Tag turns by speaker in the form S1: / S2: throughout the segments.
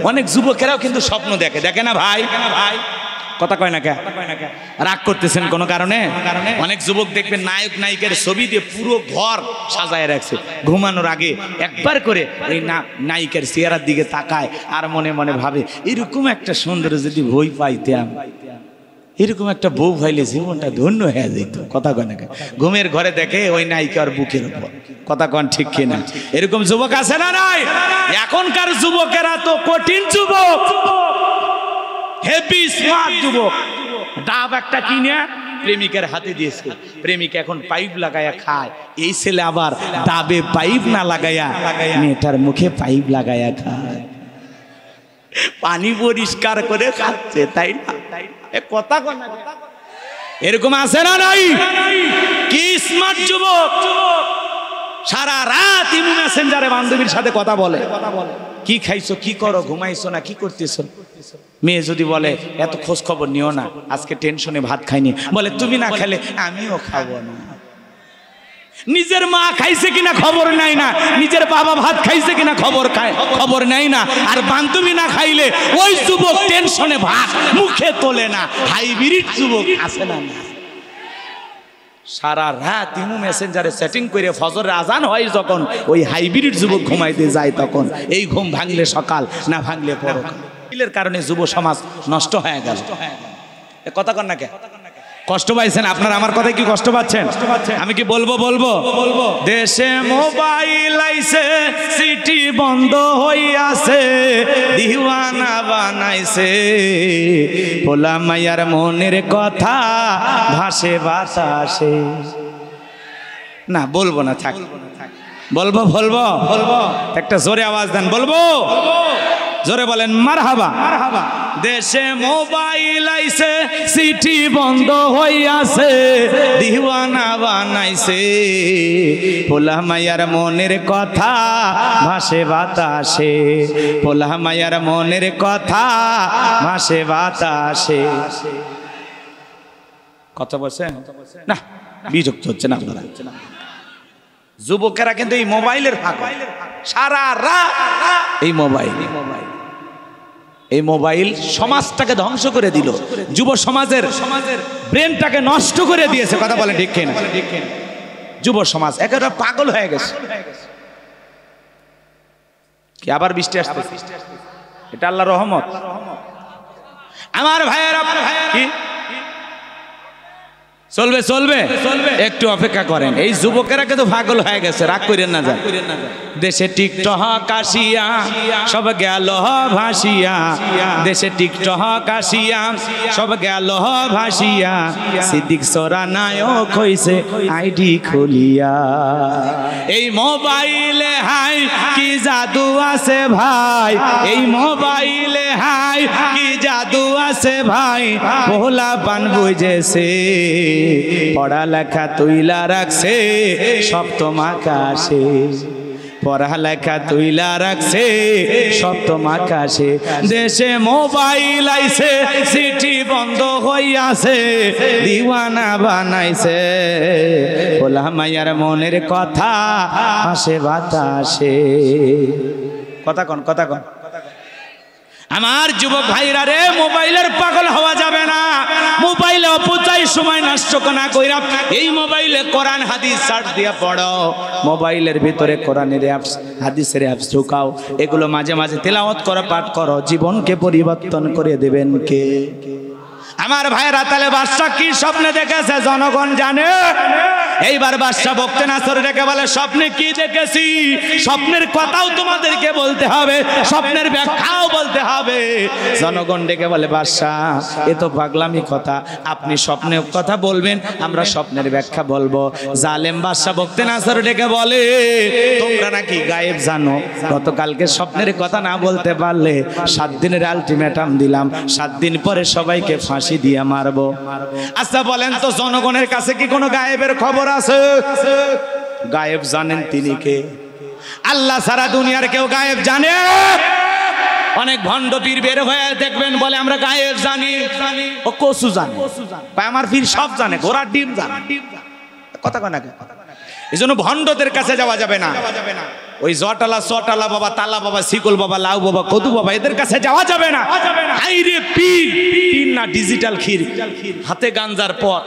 S1: অনেক যুবকেরাও কিন্তু স্বপ্ন দেখে, দেখে না ভাই? কথা কয় না কে? রাগ করতেছেন কোনো কারণে? অনেক যুবক দেখবেন নায়ক নায়িকার ছবি দিয়ে পুরো ঘর সাজায় রাখছে, ঘুমানোর আগে একবার করে ওই নায়িকার চেহারার দিকে তাকায় আর মনে মনে ভাবে এরকম একটা সুন্দর যদি বই পাইতাম, এরকম একটা বউ পাইলে জীবনটা ধন্য হয়ে যেত। কথা কয় না? ঘুমের ঘরে দেখে ওই নায়িকার বুকের উপর। কথা কন ঠিক কিনা? এরকম যুবক আছে না নাই? এখনকার যুবকেরা তো কঠিন যুবক, হেভি স্মার্ট যুবক। ডাব একটা কিনে প্রেমিকের হাতে দিয়েছে, প্রেমিক এখন পাইপ লাগায়া খায়। এই ছেলে আবার ডাবে পাইপ না লাগায়া মেয়েটার মুখে পাইপ লাগায়া খায়, পানি পরিষ্কার করে খাচ্ছে, তাই না? কথা কন না? এরকম আছে না নাই? কি স্মার্ট যুবক, সারা রাত ইমো মেসেঞ্জারে বান্ধবীর সাথে কথা বলে, কি খাইছো, কি করো, ঘুমাইছো না, কি করতেছো। মেয়ে যদি বলে এত খোঁজ খবর নিও না, আজকে টেনশনে ভাত খাইনি, বলে তুমি না খেলে আমিও খাবো না। নিজের মা খাইছে কিনা খবর নাই না, নিজের বাবা ভাত খাইছে কিনা খবর নাই না। আর বান্ধবী না খাইলে ওই যুবক টেনশনে ভাত মুখে তোলে না। হাইব্রিড যুবক আছে না? সারা রাত ইমো মেসেঞ্জারে সেটিং করে ফজরের আজান হয় যখন, ওই হাইব্রিড যুবক ঘুমাইতে যায় তখন। এই ঘুম ভাঙলে সকাল, না ভাঙলে পরকাল। এর কারণে যুব সমাজ নষ্ট হয়ে গেল। কথা কন না কে? কষ্ট পাইছেন আপনারা? আমার কথায় কি কষ্ট পাচ্ছেন? আমি কি বলবো? দেশে মোবাইল আইছে, সিটি বন্ধ হইয়াছে, দিওয়ানা বানাইছে, পোলা মাইয়ার মনের কথা ভাসে বাতাসে। না বলবো না, থাক। বলবো একটা জোরে আওয়াজ দেন, বলবো জোরে বলেন মারহাবা। দেশে মোবাইল আইছে, সিটি বন্ধ হইয়াছে, দিওয়ানা বানাইছে, পোলা মাইয়ার মনের কথা ভাসে বাতাসে, পোলা মাইয়ার মনের কথা ভাসে বাতাসে। কথা বলছেন না? বিরক্ত হচ্ছে না আপনারা? যুবকেরা কিন্তু এই মোবাইলের পাগল, সারা রাত এই মোবাইল সমাজটাকে ধ্বংস করে দিল, যুব সমাজের ব্রেনটাকে নষ্ট করে দিয়েছে। কথা বলেন ঠিক কিনা? যুব সমাজ একেবারে পাগল হয়ে গেছে। কি আবার বৃষ্টি আসছে? এটা আল্লাহর রহমত। আমার ভাইয়েরা, কি চলবে একটু অপেক্ষা করেন। এই যুবকেরা কিন্তু পাগল হয়ে গেছে, রাগ করেন না। যান দেশে টিকটক আসিয়া সব গেল ভাসিয়া, দেশে টিকটক আসিয়া সব গেল ভাসিয়া, সিদ্দিক সোরা নায়ক হইছে আইডি খুলিয়া। এই মোবাইলে হাই কি জাদু আছে ভাই, এই মোবাইলে হাই কি জাদু আছে ভাই, পোলা পান বুঝেছে, পড়ালেখা তুইলা রাখছে সপ্তম আকাশে, পড়ালেখা তুইলা রাখছে সপ্তম আকাশে। দেশে মোবাইল আইছে, সিটি বন্ধ হইয়াছে, দিওয়ানা বানাইছে, পোলা মাইয়ার মনের কথা হাসে বাতাসে। কথা কন আমার যুবক ভাইরা রে, মোবাইলের পাগল হওয়া যাবে না। মোবাইলে অপচয় সময় নষ্ট না কইরা এই মোবাইলে কোরআন হাদিস সার্চ দিয়া পড়ো, মোবাইলের ভিতরে কোরআনের অ্যাপস, হাদিসের অ্যাপস ঢুকাও, এগুলো মাঝে মাঝে তেলাওয়াত করো, পাঠ করো, জীবনকে পরিবর্তন করে দেবেন কে? আমার ভাইরা, তাহলে বাদশা কি স্বপ্নে দেখেছে জনগণ জানে? এইবার বাদশা বক্তে নাসর ডেকে বলে, স্বপ্নে কি দেখেছি? স্বপ্নের কথাও তোমাদেরকে বলতে হবে, স্বপ্নের ব্যাখ্যাও বলতে হবে। জনগণ ডেকে বলে, বাদশা এ তো পাগলামি কথা, আপনি স্বপ্নের কথা বলবেন, আমরা স্বপ্নের ব্যাখ্যা বলবো। জালেম বাদশা বক্তে নাসর ডেকে বলে, তোমরা নাকি গায়েব জানো, গতকালকে স্বপ্নের কথা না বলতে পারলে 7 দিনের আলটিমেটাম দিলাম, 7 দিন পরে সবাইকে ফাঁসি দিয়ে মারবো। আচ্ছা বলেন তো, জনগণের কাছে কি কোনো গায়েবের খবর আছে? গায়েব জানেন তিনি কে? আল্লাহ সারা দুনিয়ার কেউ গায়েব জানে? অনেক ভণ্ড পীর বের হয়ে দেখবেন বলে আমরা গায়েব জানি। ও কসু জানে, আমার পীর সব জানে, ঘোড়ার ডিম জানে। কথা কয় না? এজন্য ভণ্ডদের কাছে যাওয়া যাবে না। ওই জটালা চটালা বাবা, তালা বাবা, শিকল বাবা, লাউ বাবা, কদু বাবা, এদের কাছে যাওয়া যাবে না। আইরে পীর, পীর না ডিজিটাল ক্ষীর, হাতে গাঞ্জার পর,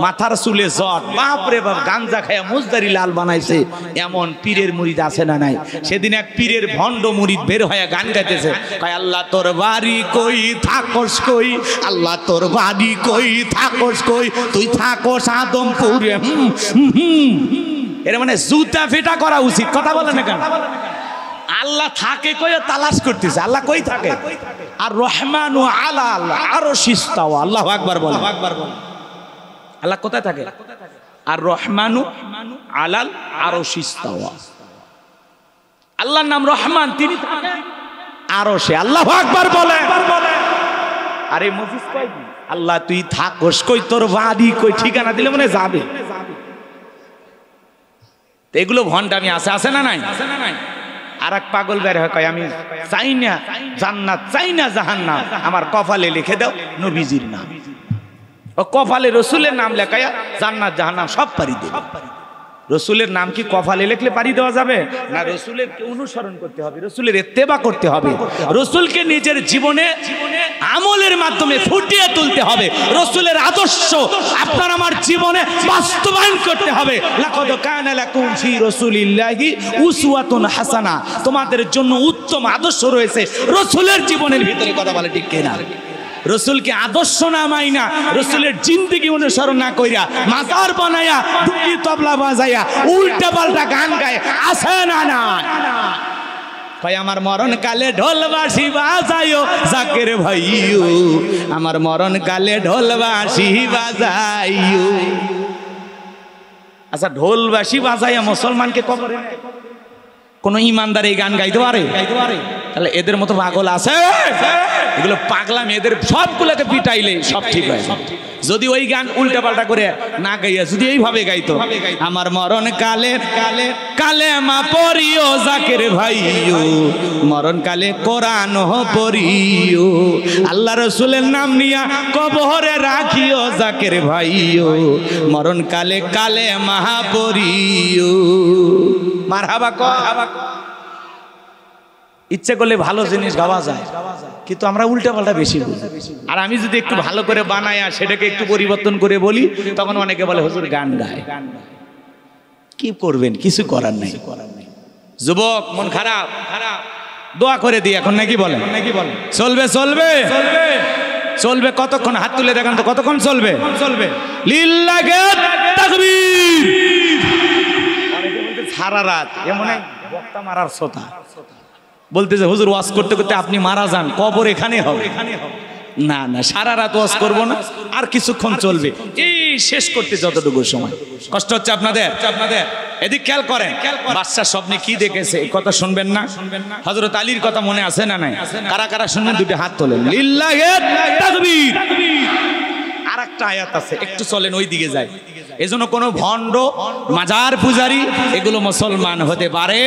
S1: মাথার চুলে জট, বাপ রে বাপ, গাঞ্জা খায়া মুজদারি লাল বানাইছে, এমন পীরের মুরিদ আছে না নাই? সেদিন এক পীরের ভণ্ড মুরিদ বের হয়ে গান গাইতেছে, কয় আল্লাহ তোর বাড়ি কই থাকস কই, আল্লাহ তোর বাড়ি কই থাকস কই, তুই থাকস আদমপুরে। এর মানে জুতা ফেটা করা উচিত, কথা বলে না কেন? আল্লাহ থাকে কই তালাশ করতেছে, আল্লাহ কই থাকে? আর রহমানু আলা আল্লাহ আরো শিস্তাও, আল্লাহু আকবার বলে। আল্লাহ কোথায় থাকে? আর রহমানু আলাল আরো শিস্তাও। আল্লাহর নাম রহমান, তিনি থাকেন আরশে, আল্লাহু আকবার বলে। আরে মফিজ কই আল্লাহ তুই থাকস কই, তোর বাড়ি কই, ঠিকানা দিলে মনে যাবে। এগুলো ভণ্ডামি আছে, আছে না নাই? আর এক পাগল বের হয়, কয় আমি চাই না জান্নাত, চাই না জাহান্নাম, আমার কপালে লিখে দাও নবীজির নাম। ও কপালে রসুলের নাম লেখায়া জান্নাত জাহান্নাম সব পারি দেবে। রসুলের নাম কি কপালে লিখলে পারি দেওয়া যাবে না? রসুলের অনুসরণ করতে হবে, রসুলের ইত্তেবা করতে হবে, রসুলকে নিজের জীবনে আমলের মাধ্যমে ফুটিয়ে তুলতে হবে, রসুলের আদর্শ আপনার আমার জীবনে বাস্তবায়ন করতে হবে। লাকাদ কানা লাকুম ফি রাসূলিল্লাহি উসওয়াতুন হাসানা, তোমাদের জন্য উত্তম আদর্শ রয়েছে রসুলের জীবনের ভিতরে। কথা বলে ঠিক কিনা? রসুলকে আদর্শ না মাইনা, রসুলের জিন্দেগি অনুসরণ না কইরা, মাজার বানায়া, ডুকি তবলা বাজায়া, উল্টা পাল্টা গান গায়, আছে না না? কয় আমার মরণ কালে ঢোল বাঁশি বাজাইও জাকের ভাইও, আমার মরণ কালে ঢোল বাঁশি বাজাইও। আচ্ছা ঢোল বাঁশি বাজাইয়া মুসলমানকে কবরে কোন ইমানদার এই গান গাইতে পারে? তাহলে এদের মতো পাগল আছে? এগুলো পাগলামি, এদের সবগুলোকে পিটাইলে সব ঠিক হয়। যদি ওই গান উল্টা পাল্টা করে না গাইয়া যদি এইভাবে গাইতো, আমার মরণ কালে কালেমা পড়িও জাকের ভাইও, মরণ কালে কোরআন পড়িও, আল্লাহ রসুলের নাম নিয়া কবরে রাখিও জাকের ভাইও, মরণ কালে কালেমা পড়িও। মারহাবা কর। ইচ্ছে করলে ভালো জিনিস গাওয়া যায়, কিন্তু আমরা উল্টা পাল্টা বেশি বলি। আর আমি যদি একটু ভালো করে বানাই আর সেটাকে একটু পরিবর্তন করে বলি, তখন অনেকে বলে হুজুর গান গায়। কি করবেন? কিছু করার নাই। যুবক মন খারাপ, দোয়া করে দিই এখন, নাকি বলেন? চলবে চলবে চলবে কতক্ষণ? হাত তুলে দেখেন তো, কতক্ষণ চলবে? লিল্লাহি তাকবীর। সারা রাত এমন বক্তা মারার শ্রোতা বলতেছে হুজুর ওয়াজ করতে করতে আপনি মারা যান, কবর এখানে হবে। না না, সারা রাত ওয়াজ করবো না, আর কিছুক্ষণ চলবে, এই শেষ করতে যতটুকু সময়। কষ্ট হচ্ছে আপনাদের? এদিক খেয়াল করেন, বাদশাহ স্বপ্নে কি দেখেছে এই কথা শুনবেন না? হযরত আলীর কথা মনে আছে না নাই? কারা কারা শুনবেন দুটো হাত তোলেন। লিল্লাহি তাকবীর। আর একটা আয়াত আছে, একটু চলেন ওই দিকে যাই। এজন্য কোন ভণ্ড মাজার পূজারী এগুলো মুসলমান হতে পারে?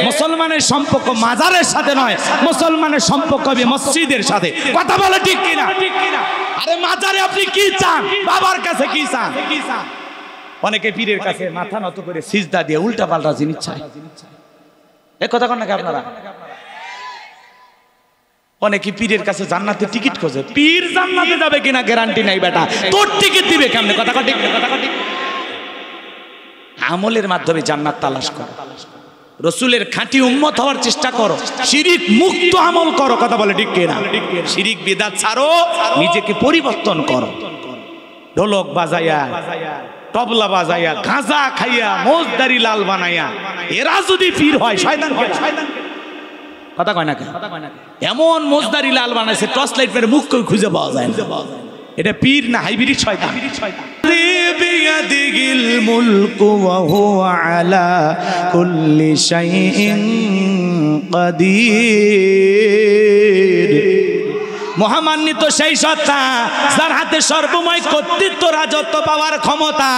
S1: মুসলমানের সম্পর্ক মাজারের সাথে নয়, মুসলমানের সম্পর্ক হবে মসজিদের সাথে। কথা বলে ঠিক কিনা? আরে মাজারে আপনি কি চান? বাবার কাছে কি চান? অনেকে পীরের কাছে মাথা নত করে সিজদা দিয়ে উল্টা পাল্টা জিনিস চায়। এ কথা কন নাকি আপনারা? অনেকে পীরের কাছে জান্নাতের টিকিট খোঁজে। পীর জান্নাতে যাবে কিনা গ্যারান্টি নাই বেটা, তোর টিকিট দিবে কেমনে? কথা ঠিক। আমলের মাধ্যমে জান্নাত তালাশ করো, রসুলের খাঁটি উম্মত হওয়ার চেষ্টা করো, শিরিক মুক্ত আমল করো। কথা বলে ঠিক কিনা? শিরিক বিদআত ছাড়ো, নিজেকে পরিবর্তন করো। ঢোলক বাজাইয়া, তবলা বাজাইয়া, গাঁজা খাইয়া, মোজদারি লাল বানাইয়া, এরা যদি পীর হয়, শয়তান কথা কয় না? এমন মোজদারি লাল বানাইছে, টর্চ লাইট মেরে মুখ খুঁজে পাওয়া যায় না। এটা পীর না হাইব্রিড শয়তান। বিয়াদিল মুলকু ওয়া হুয়া আলা কুল্লি শাইইন কাদির। মহামান্বিত সেই সত্তা যার হাতে সর্বময় কর্তৃত্ব, রাজত্ব পাওয়ার ক্ষমতা,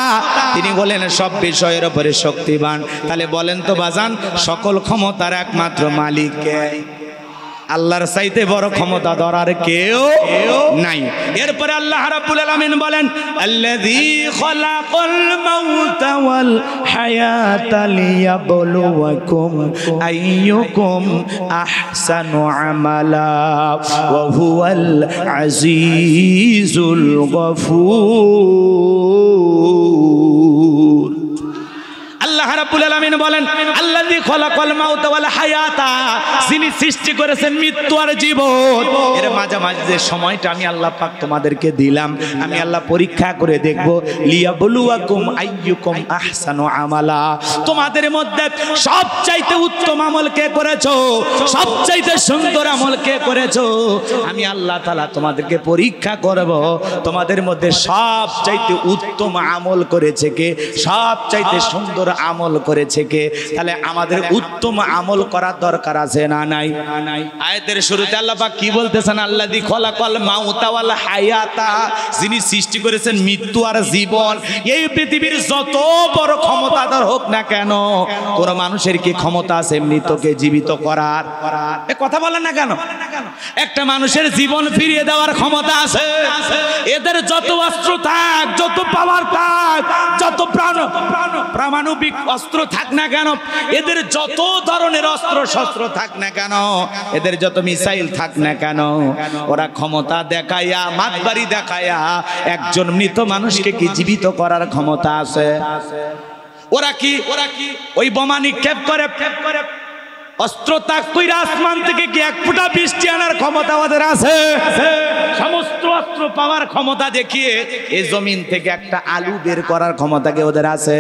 S1: তিনি বলেন সব বিষয়ের উপরে শক্তিমান। তাহলে বলেন তো বাজান, সকল ক্ষমতার একমাত্র মালিক কে? আল্লাহর চাইতে বড় ক্ষমতা ধরার কেউ নাই। এরপরে আল্লাহ রাব্বুল আলামিন বলেন আল্লাযী খালাকাল মাউতা ওয়াল হায়াতা লিয়াবলুয়াকুম আইয়ুকুম আহসানু আমালা ওয়া হুয়াল আজিজুল গফুর। আল্লাহ রাব্বুল আলামিন বলেন আল্লাযী খালাকাল মাউতা ওয়াল হায়াতা, যিনি সৃষ্টি করেছেন মৃত্যু আর জীবন। এর মাঝামাঝি যে সময়টা আমি আল্লাহ পাক তোমাদেরকে দিলাম, আমি আল্লাহ পরীক্ষা করে দেখব লিয়াবলুয়াকুম আইয়ুকুম আহসানু আমালা, তোমাদের মধ্যে সবচাইতে উত্তম আমল কে করেছো, সবচাইতে সুন্দর আমল কে করেছো। আমি আল্লাহ তাআলা তোমাদেরকে পরীক্ষা করব তোমাদের মধ্যে সবচাইতে উত্তম আমল করেছে কে, সবচাইতে সুন্দর আমল করেছে কে। তাহলে আমাদের উত্তম আমল করার দরকার আছে না নাই? আয়াতের শুরুতে আল্লাহ পাক কি বলতেছেন? আল্লাযী খালাকাল মাউতা ওয়াল হায়াতা, যিনি সৃষ্টি করেছেন মৃত্যু আর জীবন। এই পৃথিবীর যত বড় ক্ষমতাধর হোক না কেন, কোন মানুষের কি ক্ষমতা আছে মৃতকে জীবিত করার? এ কথা বলেন না কেন? একটা মানুষের জীবন ফিরিয়ে দেওয়ার ক্ষমতা আছে। এদের যত অস্ত্র থাক, যত পাওয়ার থাক, যত পারমাণবিক অস্ত্র থাক না কেন, এদের যত ধরনের অস্ত্র শস্ত্র থাক না কেন, এদের যত মিসাইল থাক না কেন, ওরা ক্ষমতা দেখাইয়া, মাতবাড়ি দেখাইয়া একজন মৃত মানুষকে কি জীবিত করার ক্ষমতা আছে? ওরা কি ওই বোমা নিক্ষেপ করে অস্ত্র তাক কইরা আসমান থেকে কি এক ফোঁটা বৃষ্টি আনার ক্ষমতা ওদের আছে? সমস্ত অস্ত্র পাওয়ার ক্ষমতা দেখিয়ে এই জমিন থেকে একটা আলু বের করার ক্ষমতা কি ওদের আছে?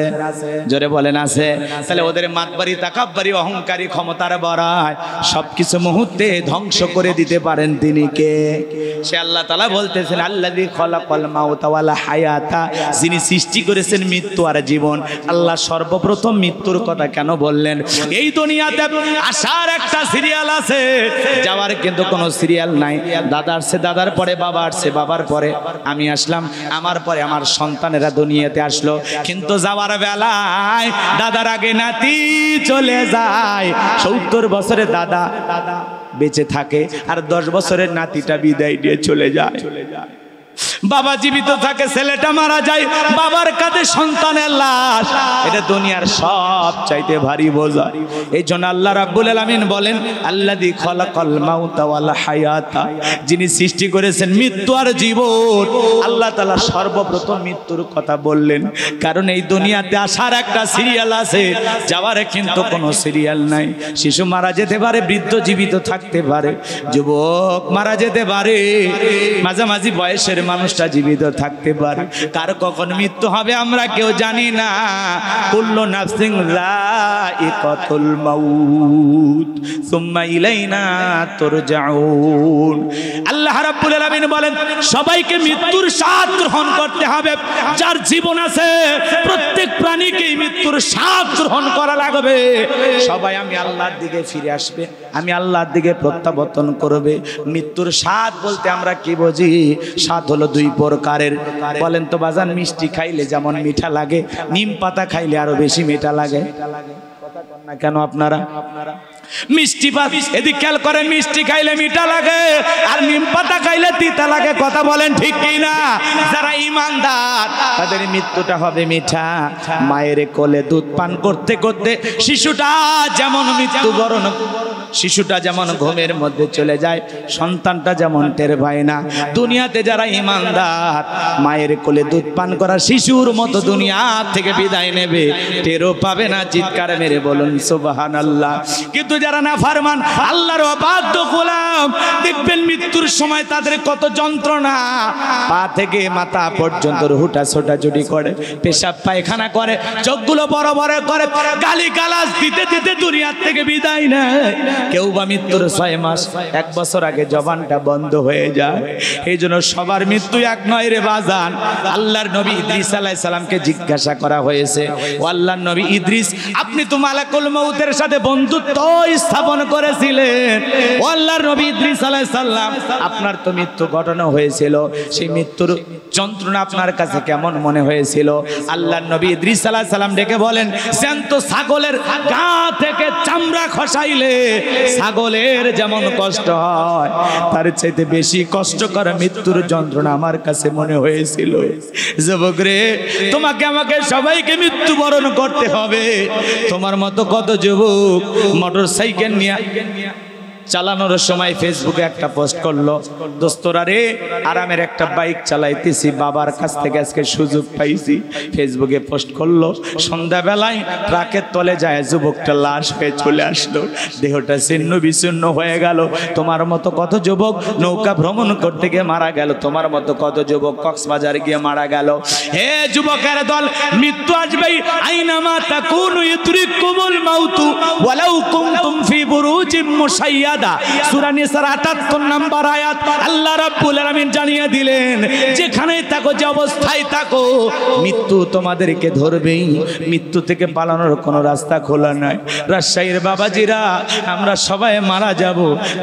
S1: জোরে বলেন আছে? তাহলে ওদের মাতবাড়ি তাকাব্বারি অহংকারী ক্ষমতার বড়ায় সবকিছু মুহূর্তে ধ্বংস করে দিতে পারেন তিনি কে? সে আল্লাহ তাআলা বলতেছেন আল্লাযী খালাকাল মাউতা ওয়াল হায়াতা, যিনি সৃষ্টি করেছেন মৃত্যু আর জীবন। আল্লাহ সর্বপ্রথম মৃত্যুর কথা কেন বললেন? এই দুনিয়াতে আসার একটা সিরিয়াল আছে, যাওয়ার কিন্তু কোনো সিরিয়াল নাই। দাদা আসছে, দাদার পরে বাবা আসছে, বাবার পরে আমি আসলাম, আমার পরে আমার সন্তানেরা দুনিয়াতে আসলো। কিন্তু যাওয়ার বেলায় দাদার আগে নাতি চলে যায়। 70 বছরে দাদা বেঁচে থাকে আর 10 বছরের নাতিটা বিদায় দিয়ে চলে যায়। বাবা জীবিত থাকে, ছেলেটা মারা যায়, বাবার কাঁধে সন্তানের লাশ। এটা দুনিয়ার সব চাইতে ভারী বোঝা। এই জন্য আল্লাহ রাব্বুল আলামিন বলেন আল্লাযী খালাকাল মাউতা ওয়াল হায়াতা, যিনি সৃষ্টি করেছেন মৃত্যু আর জীবন। আল্লাহ তাআলা সর্বপ্রথম মৃত্যুর কথা বললেন, কারণ এই দুনিয়াতে আসার একটা সিরিয়াল আছে, যাওয়ার কিন্তু কোনো সিরিয়াল নাই। শিশু মারা যেতে পারে, বৃদ্ধ জীবিত থাকতে পারে, যুবক মারা যেতে পারে, মাঝামাঝি বয়সের মানুষটা জীবিত থাকতে পারে। কার কখন মৃত্যু হবে আমরা কেউ জানি না। কুল্লু নাফসিন যায়িকাতুল মাউত সুম্মা ইলাইনা তুরজাউন। আল্লাহ রাব্বুল আলামিন বলেন সবাইকে মৃত্যুর স্বাদ গ্রহণ করতে হবে। যার জীবন আছে প্রত্যেক প্রাণীকেই মৃত্যুর স্বাদ গ্রহণ করা লাগবে। সবাই আমি আল্লাহর দিকে ফিরে আসবে, আমি আল্লাহর দিকে প্রত্যাবর্তন করবে। মৃত্যুর স্বাদ বলতে আমরা কি বুঝি? স্বাদ হলো 2 প্রকারের। বলেন তো বাজান, মিষ্টি খাইলে যেমন মিঠা লাগে, নিম পাতা খাইলে আরো বেশি মিঠা লাগে। কথা কন না কেন আপনারা? মিষ্টি পাতা এদিক খেয়াল করেন, মিষ্টি খাইলে মিঠা লাগে আর নিম পাতা খাইলে তিতা লাগে। কথা বলেন ঠিক কি না? যারা ঈমানদার তাদের মৃত্যুটা হবে মিঠা। মায়ের কোলে দুধ পান করতে করতে শিশুটা যেমন মৃত্যুবরণ, শিশুটা যেমন ঘুমের মধ্যে চলে যায়, সন্তানটা যেমন টের পায় না। দুনিয়াতে যারা ঈমানদার মায়ের কোলে দুধ পান করা শিশুর মতো দুনিয়া থেকে বিদায় নেবে, টেরও পাবে না। চিৎকার মেরে বলুন সুবহানাল্লাহ। কিন্তু যারা নাফরমান, আল্লাহর অবাধ্য গোলাম, দেখবেন মৃত্যুর সময় তাদের কত যন্ত্রণা। পা থেকে মাথা পর্যন্ত হুটা ছোটাছুটি করে, পেশাব পায়খানা করে, চোখগুলো বড় বড় করে, গালি গালাজ দিতে দিতে দুনিয়ার থেকে বিদায় নেয়। কেউ বা মৃত্যুর 6 মাস 1 বছর আগে জবানটা বন্ধ হয়ে যায়। এই জন্য সবার মৃত্যু এক নয় রে বাজান। আল্লাহর নবী ইদ্রিস আলাইহিস সালামকে জিজ্ঞাসা করা হয়েছে, ও আল্লাহর নবী ইদ্রিস, আপনি তো মালাকুল মউতের সাথে বন্ধুত্ব স্থাপন করেছিলেন। ও আল্লাহর নবী ইদ্রিস আলাইহিস সালাম, আপনার তো মৃত্যু ঘটনা হয়েছিল, সেই মৃত্যুর যন্ত্রণা আপনার কাছে কেমন মনে হয়েছিল? আল্লাহর নবী ইদ্রিস আলাইহিস সালাম ডেকে বলেন, জ্যান্ত ছাগলের গা থেকে চামড়া খসাইলে ছাগলের যেমন কষ্ট হয়, তার চাইতে বেশি কষ্টকর মৃত্যুর যন্ত্রণা আমার কাছে মনে হয়েছিল। যুবক রে, তোমাকে আমাকে সবাইকে মৃত্যুবরণ করতে হবে। তোমার মতো কত যুবক মোটর সাইকেল নিয়ে চালানোর সময় ফেসবুকে একটা পোস্ট করলো, দোস্তরা রে আরামের একটা বাইক চালাইতেছি, বাবার কাছ থেকে আজকে সুযোগ পাইছি, ফেসবুকে পোস্ট করলো। সন্ধ্যাবেলায় ট্রাকের তলে যায় যুবকটা লাশ হয়ে চলে আসলো, দেহটা ছিন্ন বিচ্ছিন্ন হয়ে গেল। তোমার মতো কত যুবক নৌকা ভ্রমণ করতে গিয়ে মারা গেল, তোমার মতো কত যুবক কক্সবাজার গিয়ে মারা গেল। হে যুবকের দল, মৃত্যু আসবেই। আইনামা তাকুনু ইউদরিকুমুল মাউতু ওয়ালাউ কুনতুম ফি বুরুজিম মুশাইয়াদা। সূরা নিসার ৭৮ নম্বর আয়াত আল্লাহ রাব্বুল আলামিন জানিয়ে দিলেন, যেখানেই থাকো, যে অবস্থায় থাকো, মৃত্যু তোমাদেরকে ধরবেই। মৃত্যু থেকে পালানোর কোনো রাস্তা খোলা নাই। রাজশাহীর বাবাজিরা, আমরা সবাই মারা যাব,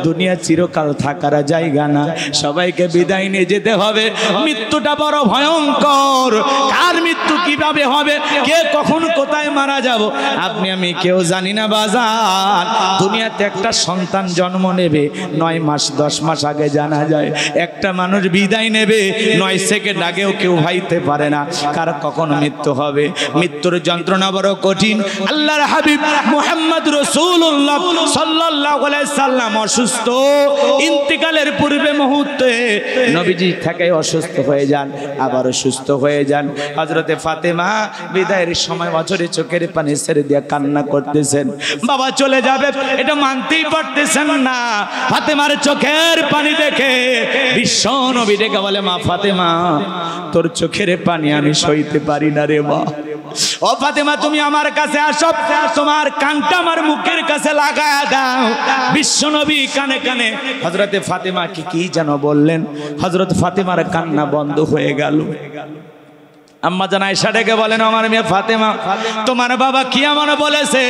S1: দুনিয়া চিরকাল থাকার জায়গা না, সবাইকে বিদায় নিয়ে যেতে হবে। মৃত্যুটা বড় ভয়ঙ্কর, কার মৃত্যু কিভাবে হবে, কে কখন কোথায় মারা যাব আপনি আমি কেউ জানি না বাজার। দুনিয়াতে একটা সন্তান জন্ম নেবে ৯ মাস ১০ মাস আগে জানা যায়, একটা মানুষ বিদায় নেবে ৯ সেকেন্ড আগেও কেউ ভাইতে পারে না কার কখন মৃত্যু হবে। মৃত্যুর যন্ত্রণা বড় কঠিন। আল্লাহর হাবিব মুহাম্মদ রাসূলুল্লাহ সাল্লাল্লাহু আলাইহি সাল্লাম অসুস্থ, ইন্তিকালের পূর্বে মুহূর্তে নবীজি থেকে অসুস্থ হয়ে যান, আবার সুস্থ হয়ে যান। হযরতে ফাতেমা বিদায়ের সময় অঝরে চোখের পানি ছেড়ে দিয়ে কান্না করতেছেন, বাবা চলে যাবে এটা মানতেই পারতেছেন না। ফাতেমার চোখের পানি দেখে বিশ্ব নবী ডেকে বলে, মা ফাতেমা, তোর চোখের পানি আমি সইতে পারি না রে মা। ও ফাতেমা, তুমি আমার কাছে আসো, তোমার কানটা আমার মুখের কাছে লাগায়া দাও। বিশ্ব নবী কানে কানে হযরতে ফাতেমা কি যেন বললেন, হযরত ফাতেমার কান্না বন্ধ হয়ে গেল। আম্মা জান আয়েশা ডেকে বলেন, আমার মেয়ে ফাতেমা, তোমার বাবা কি আমার বলেছে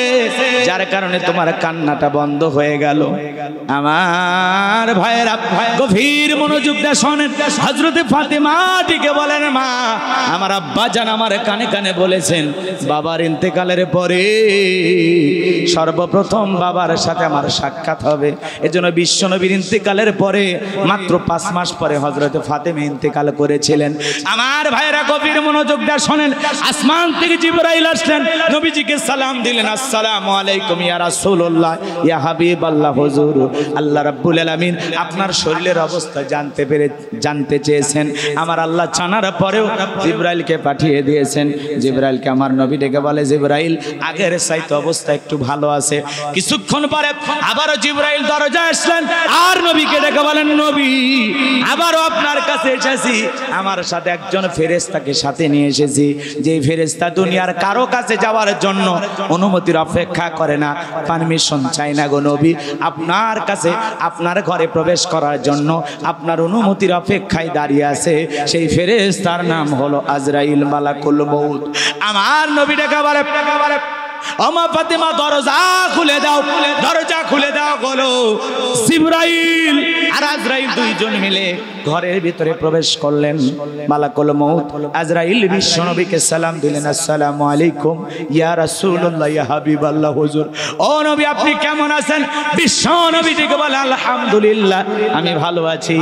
S1: যার কারণে তোমার কান্নাটা বন্ধ হয়ে গেল? আমার ভাইয়েরা গভীর মনোযোগ দিয়ে শোনেন। হযরতে ফাতেমা ডেকে বলেন, মা, আমার আব্বা জান আমার কানে কানে বলেছেন বাবার ইন্তেকালের পরে সর্বপ্রথম বাবার সাথে আমার সাক্ষাৎ হবে। এজন্য বিশ্বনবীর ইন্তেকালের পরে মাত্র ৫ মাস পরে হযরতে ফাতেমা ইন্তেকাল করেছিলেন। আমার ভাইয়েরা গভীর মনোযোগ দিয়ে শোনেন। আসমান থেকে জিবরাইল আসলেন, নবীজিকে সালাম দিলেন, আসসালামু আলাইকুম ইয়া রাসূলুল্লাহ ইয়া হাবিবাল্লাহ। হুজুর, আল্লাহ রাব্বুল আলামিন আপনার শরীরের অবস্থা জানতে চেয়েছেন। আমার আল্লাহ জানার পরেও জিবরাইলকে পাঠিয়ে দিয়েছেন। জিবরাইলকে আমার নবী ডেকে বলে, জিবরাইল, আগের চাইতে অবস্থা একটু ভালো আছে। কিছুক্ষণ পরে আবারও জিবরাইল দরজায় আসলেন, আর নবীকে ডেকে বলেন, নবী, আবারও আপনার কাছে এসেছি, আমার সাথে একজন ফেরেশতাকে সাথে নিয়ে এসেছি, যে ফেরেশতা দুনিয়ার কারো কাছে যাওয়ার জন্য অনুমতির অপেক্ষা করে না, পারমিশন চায় না গো নবী, আপনার কাছে আপনার ঘরে প্রবেশ করার জন্য আপনার অনুমতির অপেক্ষায় দাঁড়িয়ে আছে। সেই ফেরেশতার নাম হলো আজরাইল, মালাকুল মউত। আমার নবী ডেকে বলে, আমা ফাতেমা, দরজা খুলে দাও, দরজা খুলে দাও। বলো, জিবরাইল আর আজরাইল দুইজন মিলে ঘরের ভিতরে প্রবেশ করলেন। মালাকুল মউত আজরাইল বিশ্বনবীকে সালাম দিলেন, আসসালামু আলাইকুম ইয়া রাসূলুল্লাহ ইয়া হাবিবাল্লাহ। হুজুর, ও নবী, আপনি কেমন আছেন? বিশ্বনবী ডেকে বলে, আলহামদুলিল্লাহ, আমি ভালো আছি।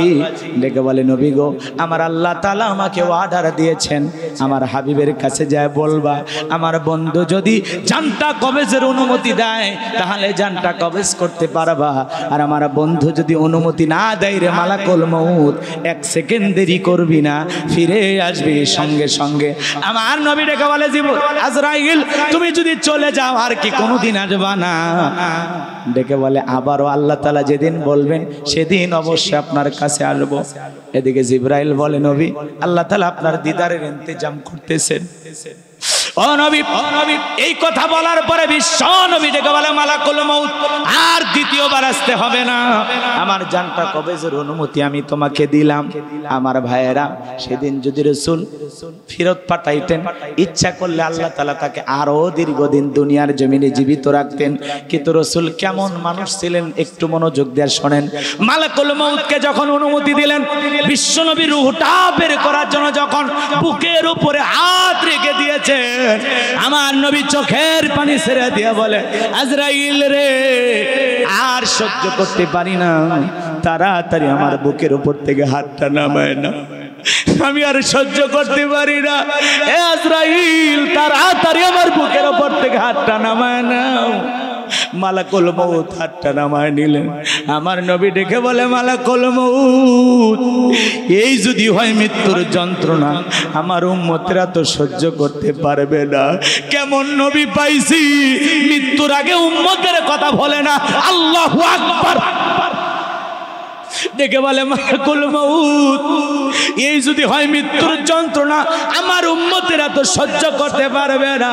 S1: ডেকে বলে, নবী গো, আমার আল্লাহ তাআলা আমাকে অর্ডার দিয়েছেন, আমার হাবিবের কাছে যায় বলবা, আমার বন্ধু যদি জানটা কবজের অনুমতি দেয় তাহলে জানটা কবজ করতে পারবা, আর আমার বন্ধু যদি অনুমতি না দেয় রে মালাকুল মউত, 1 সেকেন্ড দেরি করবি না, ফিরে আসবি সঙ্গে সঙ্গে। আমার নবী ডেকে বলে, আজরাইল, তুমি যদি চলে যাও আর কি কোনোদিন আসবা না? ডেকে বলে, আবারও আল্লাহ তাআলা যেদিন বলবেন সেদিন অবশ্যই আপনার কাছে আসবো। এদিকে জিবরাইল বলে, নবী, আল্লাহ তাআলা আপনার দিদারের ইন্তজাম করতেছেন। ও নবী এই কথা বলার পরে বিশ্ব নবী ডেকে বলে মালাকুল মউত আর দ্বিতীয়বার আসতে হবে না, আমার জানটা কবজের অনুমতি আমি তোমাকে দিলাম। আমার ভাইয়েরা, সেদিন যদি রাসূল ফেরত পাঠাইতেন, ইচ্ছা করলে আল্লাহ তাআলা তাকে আরো দীর্ঘদিন দুনিয়ার জমিনে জীবিত রাখতেন। কিন্তু রাসূল কেমন মানুষ ছিলেন একটু মনোযোগ দিয়ে শোনেন। মালাকুল মউতকে যখন অনুমতি দিলেন, বিশ্ব নবী রূহটা বের করার জন্য যখন বুকের উপরে হাত রেখে দিয়েছে, আমার নবী চোখের পানি ছেড়ে দিয়ে বলে, আজরাইল রে, আর সহ্য করতে পারি না, তাড়াতাড়ি আমার বুকের উপর থেকে হাতটা নামায় না, আমি আর সহ্য করতে পারি না। এ আজরাইল, তাড়াতাড়ি আমার বুকের উপর থেকে হাতটা নামায় না। মালাকুল মউত হাতটা নামায় নিলেন। আমার নবী ডেকে বলে, মালাকুল মউত, এই যদি হয় মৃত্যুর যন্ত্রণা, আমার উম্মতেরা তো সহ্য করতে পারবে না। কেমন নবী পাইছি, মৃত্যুর আগে উম্মতের কথা বলে না, আল্লাহু আকবার। ডেকে বলে, মালাকুল মউত, এই যদি হয় মৃত্যুর যন্ত্রণা, আমার উম্মতেরা তো সহ্য করতে পারবে না।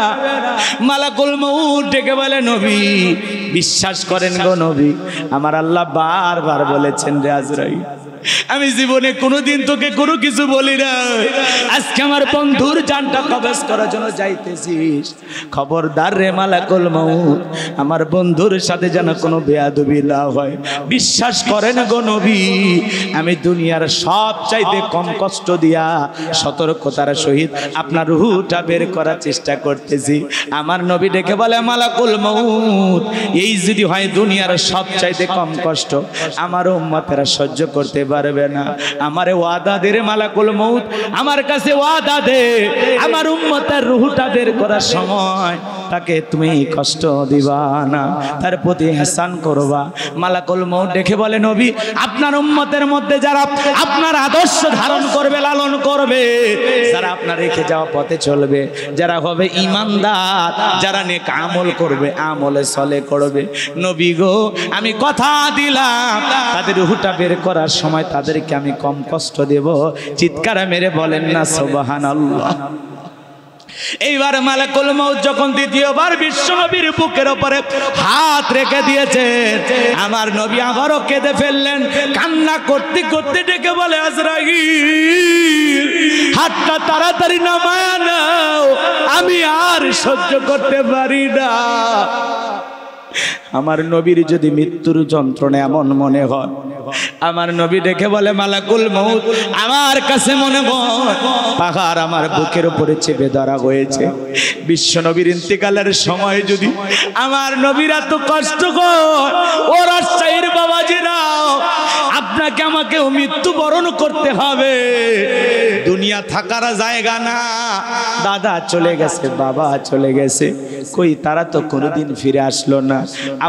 S1: মালাকুল মউত ডেকে বলে, নবী বিশ্বাস করেন গো নবী, আমার আল্লাহ বারবার বলেছেন রে আজরাইল, আমি জীবনে কোনোদিন তোকে কোনো কিছু বলি না, আজকে আমার বন্ধুর জানটা কবজ করার জন্য যাইতেছিস, খবরদার রে মালাকুল মউত, আমার বন্ধুর সাথে যেন কোনো বেয়াদবি না হয়। বিশ্বাস করেন গো নবী, আমি দুনিয়ার সব চাইতে কম কষ্ট দিয়া সতর্কতার সহিত আপনার রূহটা বের করার চেষ্টা করতেছি। আমার নবী ডেকে বলে, মালাকুল মউত, এই যদি হয় দুনিয়ার সব চাইতে কম কষ্ট, আমার উম্মতেরা সহ্য করতে পারবে না। আমারে ওয়াদা দে রে মালাকুল মউত, আমার কাছে ওয়াদা দে, আমার উম্মতের রূহটা বের করার সময় তাকে তুমি কষ্ট দিবা না, তার প্রতি ইহসান করবা। মালাকুল মউত দেখে বলে, নবী আপনার উম্মতের মধ্যে যারা আপনার আদর্শ ধারণ করবে, লালন করবে, যারা আপনার রেখে যাওয়া পথে চলবে, যারা হবে ঈমানদার, যারা নেক আমল করবে, আমলে চলে করবে, নবী গো আমি কথা দিলাম তাদের রূহটা বের করার সময় তাদেরকে আমি কম কষ্ট দেব। চিৎকার মেরে বলেন না সুবহানাল্লাহ। এইবার মালাকুল মউত যখন দ্বিতীয়বার বিশ্ব নবীর বুকের উপরে হাত রেখে দিয়েছে, আমার নবী আবারও কেঁদে ফেললেন। কান্না করতে করতে ডেকে বলে, আজরাইল, হাতটা তাড়াতাড়ি নামায়া নাও, আমি আর সহ্য করতে পারি না। আমার নবীর যদি মৃত্যুর যন্ত্রণা এমন মনে হয়, আমার নবী দেখে বলে, মালাকুল মউত, আমার কাছে মনে হয় পাহাড় আমার বুকের উপরে চেপে ধরা হয়েছে। বিশ্ব নবীর ইন্তেকালের সময় যদি আমার নবীর এত কষ্ট করে, ও রাজশাহীর বাবাজিরাও, আপনাকে আমাকেও মৃত্যুবরণ করতে হবে। দুনিয়া থাকার জায়গা না, দাদা চলে গেছে, বাবা চলে গেছে, কই তারা তো কোনোদিন ফিরে আসলো না,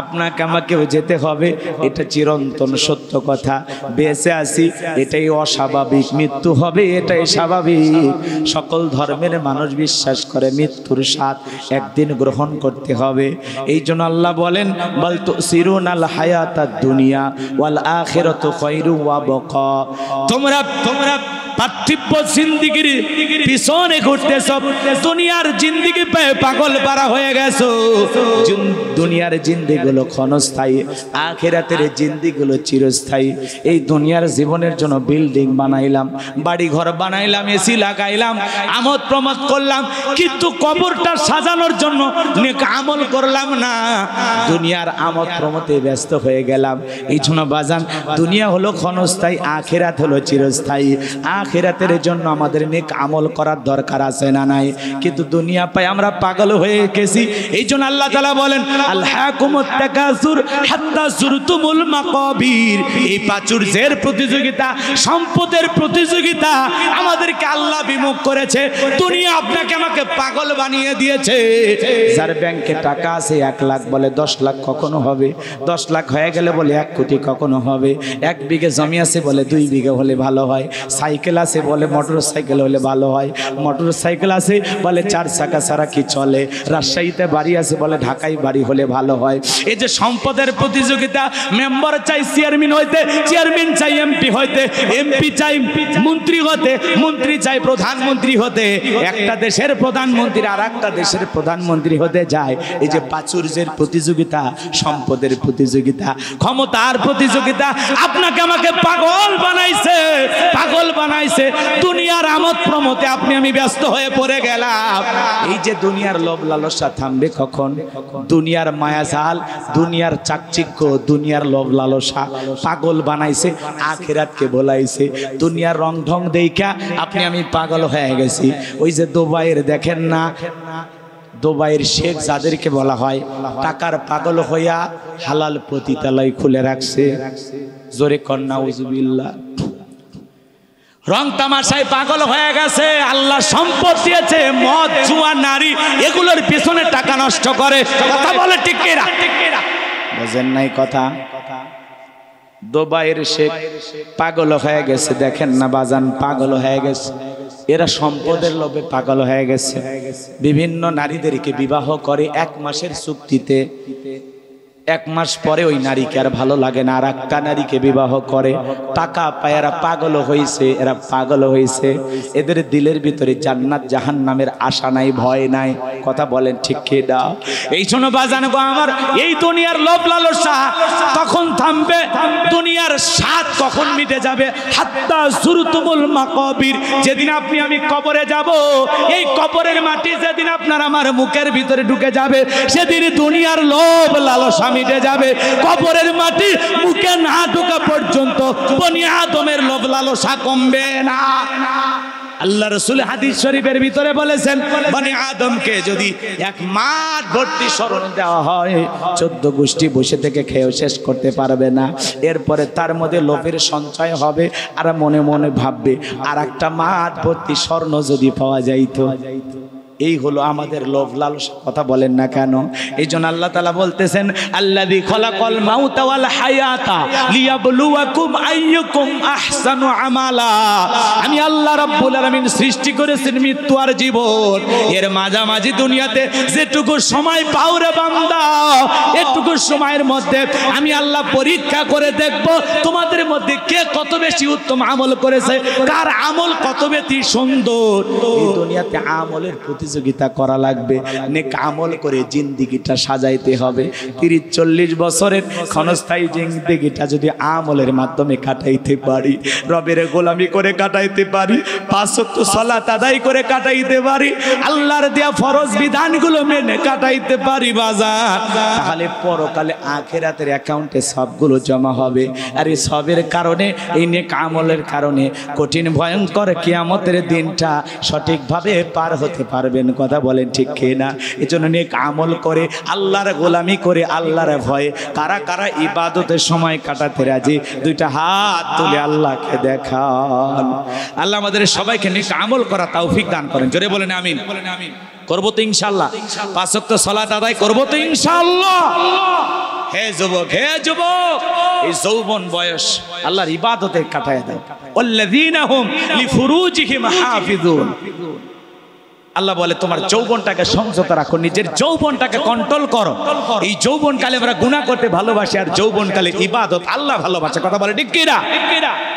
S1: আপনাকে আমাকেও যেতে হবে, এটা চিরন্তন সত্য কথা। বেঁচে আছি এটাই অস্বাভাবিক, মৃত্যু হবে এটাই স্বাভাবিক। সকল ধর্মের মানুষ বিশ্বাস করে মৃত্যুর স্বাদ একদিন গ্রহণ করতে হবে। এই জন্য আল্লাহ বলেন, বল তুসিরুনাল হায়াতাদ দুনিয়া ওয়াল আখিরাতু খায়রু ওয়া বাকা। তোমরা পার্থিব জিন্দেগির পিছনে ঘুরতেছ, দুনিয়ার জিন্দেগি পেয়ে পাগল পারা হয়ে গেছো। দুনিয়ার জিন্দেগিগুলো ক্ষণস্থায়ী, আখিরাতের জিন্দেগিগুলো চিরস্থায়ী। এই দুনিয়ার জীবনের জন্য বিল্ডিং বানাইলাম, বাড়ি ঘর বানাইলাম, এসি লাগাইলাম, আমোদ প্রমোদ করলাম, কিন্তু কবরটা সাজানোর জন্য নেক আমল করলাম না, দুনিয়ার আমোদ প্রমোদে ব্যস্ত হয়ে গেলাম। এই জন্য বাজান, দুনিয়া হলো ক্ষণস্থায়ী, আখিরাত হলো চিরস্থায়ী। আখিরাতের জন্য আমাদের নেক আমল করার দরকার আছে না নাই? কিন্তু দুনিয়া পায় আমরা পাগল হয়ে গেছি। এই জন্য আল্লাহ তাআলা বলেন, আলহাকুমুত তাকাসুর হাত্তা যুরতুমুল মাকাবির। এই প্রাচুর্যের প্রতিযোগিতা, সম্পদের প্রতিযোগিতা আমাদেরকে আল্লাহ বিমুখ করেছে। দুনিয়া আপনাকে আমাকে পাগল বানিয়ে দিয়েছে। যার ব্যাংকে টাকা আছে 1 লাখ বলে 10 লাখ কখনো হবে, 10 লাখ হয়ে গেলে বলে 1 কোটি কখনো হবে, 1 বিঘে জমি আছে বলে 2 বিঘা হলে ভালো হয়, সাইকেল সাইকেল আছে বলে মোটর সাইকেল হলে ভালো হয়, মোটর সাইকেল আছে বলে 4 চাকা ছাড়া কি চলে, রাজশাহীতে বাড়ি আছে বলে ঢাকায় বাড়ি হলে ভালো হয়। এই যে সম্পদের প্রতিযোগিতা, মেম্বার চাই চেয়ারম্যান হইতে, চেয়ারম্যান চাই এমপি হইতে, এমপি চাই মন্ত্রী হতে, মন্ত্রী চাই প্রধানমন্ত্রী হতে, একটা দেশের প্রধানমন্ত্রী আর একটা দেশের প্রধানমন্ত্রী হতে যায়। এই যে প্রাচুর্যের প্রতিযোগিতা, সম্পদের প্রতিযোগিতা, ক্ষমতার প্রতিযোগিতা আপনাকে আমাকে পাগল বানাইছে, পাগল বানাইছে। দুনিয়ার আমোদ প্রমোদে আপনি আমি ব্যস্ত হয়ে পড়ে গেলাম। এই যে দুনিয়ার লোভ লালসা থামবে কখন? দুনিয়ার মায়াজাল, দুনিয়ার চাকচিক্য, দুনিয়ার লোভ লালসা পাগল বানাইছে, আখিরাতকে বলাইছে। দুনিয়ার রং ঢং দেখা আপনি আমি পাগল হয়ে গেছি। ওই যে দুবাইয়ের দেখেন না, দুবাইয়ের শেখ যাদেরকে বলা হয় টাকার পাগল হইয়া হালাল পতিতালয় খুলে রাখছে, জোরে কন্যা উজুবিল্লাহ, রং তামাশায় পাগল হয়ে গেছে। আল্লাহ সম্পদ দিয়েছে, মদ জুয়া নারী এগুলোর পিছনে টাকা নষ্ট করে। কথা বলে ঠিক কিনা? বুঝেন নাই কথা? দুবাইয়ের শেখ পাগল হয়ে গেছে, দেখেন না বাজান, পাগল হয়ে গেছে। এরা সম্পদের লোভে পাগল হয়ে গেছে। বিভিন্ন নারীদেরকে বিবাহ করে 1 মাসের চুক্তিতে, 1 মাস পরে ওই নারীকে আর ভালো লাগে না, আর একটা নারীকে বিবাহ করে। টাকা পায়, এরা পাগল হয়েছে, এরা পাগল হয়েছে। এদের দিলের ভিতরে জান্নাত জাহান্নামের আশা নাই, ভয় নাই। কথা বলেন ঠিক কি না? এই শোনো বাজান গো আমার, এই দুনিয়ার লোভ লালসা কখন থামবে? দুনিয়ার স্বাদ কখন মিটে যাবে? হাত্তা যুরতুমুল মাকাবির, যেদিন আপনি আমি কবরে যাব, এই কবরের মাটি যেদিন আপনার আমার মুখের ভিতরে ঢুকে যাবে, সেদিন দুনিয়ার লোভ লালসা মিটে যাবে। কবরের মাটি মুখে না ঢোকা পর্যন্ত বনি আদমের লোভ লালসা কমবে না। আল্লাহ রাসূল হাদিস শরীফের ভিতরে বলেছেন, বনি আদমকে যদি 1 মাঠ ভর্তি স্মরণ দেওয়া হয়, 14 গোষ্ঠী বসে থেকে খেয়ে শেষ করতে পারবে না। এরপরে তার মধ্যে লোভের সঞ্চয় হবে, আর মনে মনে ভাববে আর একটা মাঠ ভর্তি স্বর্ণ যদি পাওয়া যাইতো। এই হলো আমাদের লোভ লালসা। কথা বলেন না কেন? এই জন্য আল্লাহ তাআলা বলতেছেন, আল্লাযী খলাকাল মাউতা ওয়াল হায়াতা লিয়াবলুয়াকুম আইয়ুকুম আহসানু আমালা। আমি আল্লাহ রাব্বুল আলামিন সৃষ্টি করেছেন মৃত্যু আর জীবন, এর মাঝামাঝি দুনিয়াতে যেটুকু সময় পাও রে বান্দা, এটুকু সময়ের মধ্যে আমি আল্লাহ পরীক্ষা করে দেখব তোমাদের মধ্যে কে কত বেশি উত্তম আমল করেছে, কার আমল কত বেশি সুন্দর। এই দুনিয়াতে আমলের প্রতিযোগিতা করা লাগবে, নেক আমল করে জিন্দেগিটা সাজাইতে হবে। 30-40 বছরের ক্ষণস্থায়ী জিন্দেগিটা যদি আমলের মাধ্যমে কাটাইতে পারি, রবের গোলামি করে কাটাইতে পারি, 5 ওয়াক্ত সালাত আদায় করে কাটাইতে পারি, আল্লাহর দেয়া ফরজ বিধানগুলো মেনে কাটাইতে পারি বাজার, তাহলে পরকালে আখিরাতের অ্যাকাউন্টে সবগুলো জমা হবে। আর এই সবের কারণে, এই নেক আমলের কারণে কঠিন ভয়ঙ্কর কিয়ামতের দিনটা সঠিকভাবে পার হতে পারবেন। কথা বলেন ঠিক কিনা? এজন্য নেক আমল করে, আল্লাহর গোলামি করে, আল্লাহর ভয়ে কারা কারা ইবাদতের সময় কাটাতে রাজি? 2টা হাত তুলে আল্লাহকে দেখান। আল্লাহ আমাদের সবাইকে নেক আমল করা তৌফিক দান করেন। জোরে বলেন আমিন। করবো তো ইনশাআল্লাহ। 5 ওয়াক্ত সালাত আদায় করবো তো ইনশাআল্লাহ। হে যুবক, হে যুবক, এই যৌবন বয়স আল্লাহর ইবাদতে কাটায় দাও। ওয়াল্লাযীনা হুম লিফুরুজিহিম হাফিজুন। আল্লাহ বলে তোমার যৌবনটাকে সংযত রাখো, নিজের যৌবনটাকে কন্ট্রোল করো। এই যৌবনকালে আমরা গুনাহ করতে ভালোবাসি, আর যৌবনকালে ইবাদত আল্লাহ ভালোবাসে। কথা বলে ঠিক কিনা?